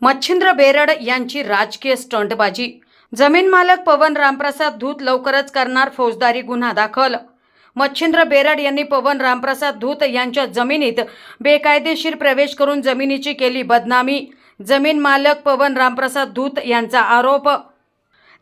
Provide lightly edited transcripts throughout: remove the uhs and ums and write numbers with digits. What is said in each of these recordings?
मच्छिंद्र बेरड यांची राजकीय स्टंटबाजी। जमीन मालक पवन रामप्रसाद धूत लवकरच करणार फौजदारी गुन्हा दाखल। मच्छिंद्र बेरड यांनी पवन रामप्रसाद धूत यांच्या जमिनीत बेकायदेशीर प्रवेश करून जमिनीची केली बदनामी। जमीन मालक पवन रामप्रसाद धूत यांचा आरोप।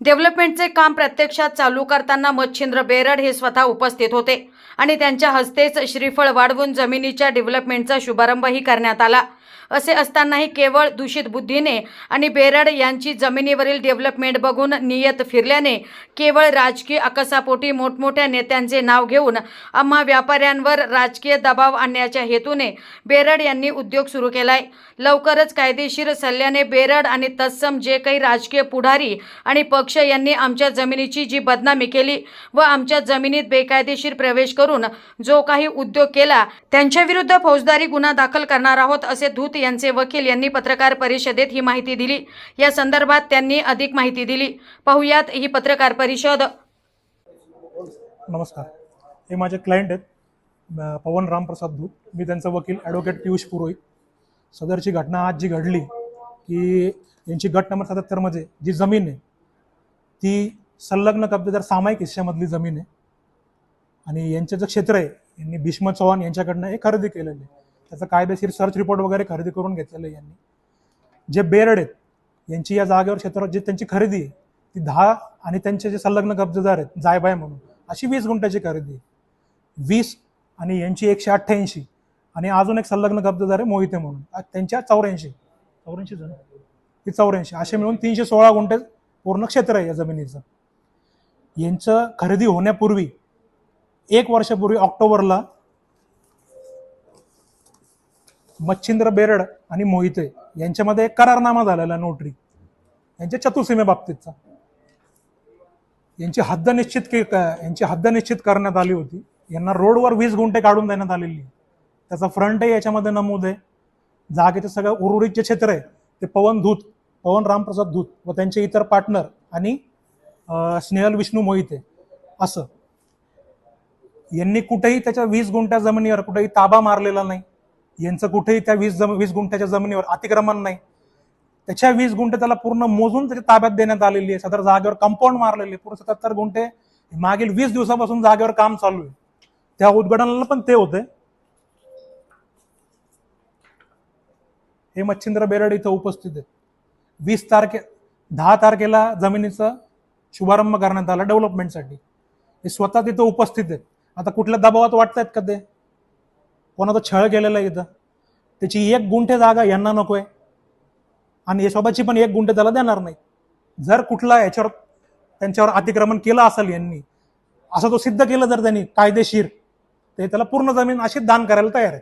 डेव्हलपमेंटचे काम प्रत्यक्षात चालू करताना मच्छिंद्र बेरड हे स्वतः उपस्थित होते आणि त्यांच्या हस्तेच श्रीफळ वाढवून जमिनीच्या डेव्हलपमेंटचा शुभारंभही करण्यात आला। असे असतानाही केवळ दूषित बुद्धीने आणि बेरड यांची जमिनीवरील डेव्हलपमेंट बघून नियत फिरल्याने केवळ राजकीय आकसापोटी मोठमोठ्या नेत्यांचे नाव घेऊन आम्हा व्यापाऱ्यांवर राजकीय दबाव आणण्याच्या हेतूने बेरड यांनी उद्योग सुरू केलाय। लवकरच कायदेशीर सल्ल्याने बेरड आणि तत्सम जे काही राजकीय पुढारी आणि पक्ष यांनी आमच्या जमिनीची जी बदनामी केली व आमच्या जमिनीत बेकायदेशीर प्रवेश करून जो काही उद्योग केला त्यांच्या विरुद्ध फौजदारी गुन्हा दाखल करणार आहोत, असे धूत यांचे वकील यांनी पत्रकार परिषदेत ही माहिती दिली। या संदर्भात त्यांनी अधिक माहिती दिली। पाहुयात ही पत्रकार परिषद। नमस्कार, हे माझे क्लायंट आहेत पवन रामप्रसाद धूत। मी त्यांचा वकील ॲडव्होकेट पियुष पुरोहित। सदरची घटना आज जी घडली की यांची गट नंबर 77 मध्ये जी जमीन आहे ती संलग्न कब्जेदार सामायिक हिस्स्यामधली जमीन आहे आणि यांचं जे क्षेत्र आहे यांनी भीष्म चव्हाण यांच्याकडनं हे खरेदी केलेलं आहे। त्याचा कायदेशीर सर्च रिपोर्ट वगैरे खरेदी करून घेतलेलं आहे यांनी। जे बेरड आहेत यांची या जागेवर क्षेत्रावर जी त्यांची खरेदी आहे ती 10 आणि त्यांचे जे संलग्न कब्जेदार आहेत जायबाय म्हणून अशी 20 गुंठ्याची खरेदी आहे। 20 आणि यांची 188 आणि अजून एक संलग्न कब्जेदार आहे मोहिते म्हणून, त्यांच्या 84 जण ही 84 असे मिळून 316 गुंठे पूर्ण क्षेत्र आहे या जमिनीचं। यांचं खरेदी होण्यापूर्वी 1 वर्षापूर्वी ऑक्टोबरला मच्छिंद्र बेरड आणि मोहिते यांच्यामध्ये एक करारनामा झालेला नोटरी यांच्या चतुर्सीमे बाबतीतचा। यांची हद्द निश्चित करण्यात आली होती। यांना रोडवर 20 गुंठे काढून देण्यात आलेली। त्याचा फ्रंटही याच्यामध्ये नमूद आहे। जागेचं सगळं उर्वरित जे क्षेत्र आहे ते पवन रामप्रसाद धूत व त्यांचे इतर पार्टनर आणि स्नेहल विष्णू मोहिते असं। यांनी कुठेही त्याच्या 20 गुंठ्या जमिनीवर कुठेही ताबा मारलेला नाही। यांचं कुठेही त्या 20 गुंठ्याच्या जमिनीवर अतिक्रमण नाही। त्याच्या 20 गुंठे त्याला पूर्ण मोजून त्याच्या ताब्यात देण्यात आलेली आहे। सदर जागेवर कंपाऊंड मारलेले पूर्ण 77 गुंठे मागील 20 दिवसापासून जागेवर काम चालू आहे। त्या उद्घाटनाला पण ते होते। हे मच्छिंद्र बेरड इथं उपस्थित आहेत। 10 तारखेला जमिनीचा शुभारंभ करण्यात आला डेव्हलपमेंटसाठी। हे स्वतः तिथं उपस्थित आहेत। आता कुठल्या दबावात वाटतायत का ते कोणाचा छळ केलेला आहे इथं? त्याची 1 गुंठे जागा यांना नकोय आणि यासोबतची पण 1 गुंठे त्याला देणार नाही। जर कुठला याच्यावर त्यांच्यावर अतिक्रमण केलं असेल यांनी असं तो सिद्ध केलं जर त्यांनी कायदेशीर, ते त्याला पूर्ण जमीन अशीच दान करायला तयार आहे।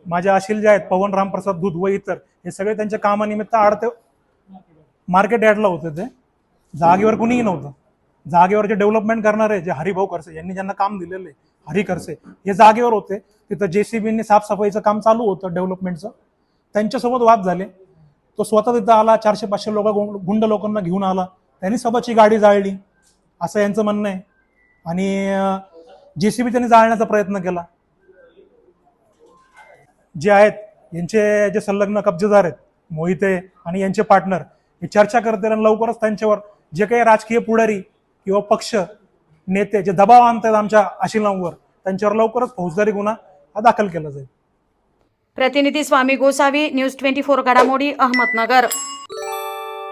माझे अशील जे आहेत पवन रामप्रसाद धूत व इतर हे सगळे त्यांच्या कामानिमित्त आडते मार्केट यार्डला होते। ते जागेवर कुणीही नव्हतं। जागेवर जे डेव्हलपमेंट करणारे जे हरिभाऊ खरसे यांनी ज्यांना काम दिलेले हरी खरसे हे जागेवर होते। तिथं JCBने साफसफाईचं काम चालू होतं डेव्हलपमेंटचं। त्यांच्यासोबत वाद झाले। तो स्वतः तिथं आला, 400-500 गुंड लोकांना घेऊन आला। त्यांनी सोबतची गाडी जाळली असं यांचं म्हणणं आहे आणि JCB त्यांनी जाळण्याचा प्रयत्न केला। जे आहेत यांचे जे संलग्न कब्जेदार आहेत मोहिते आणि यांचे पार्टनर हे चर्चा करतील आणि लवकरच त्यांच्यावर जे काही राजकीय पुढारी किंवा पक्ष नेते जे दबाव आणतात आमच्या आशिलांवर त्यांच्यावर लवकरच फौजदारी गुन्हा दाखल केला जाईल। प्रतिनिधी स्वामी गोसावी, न्यूज 24 घडामोडी, अहमदनगर।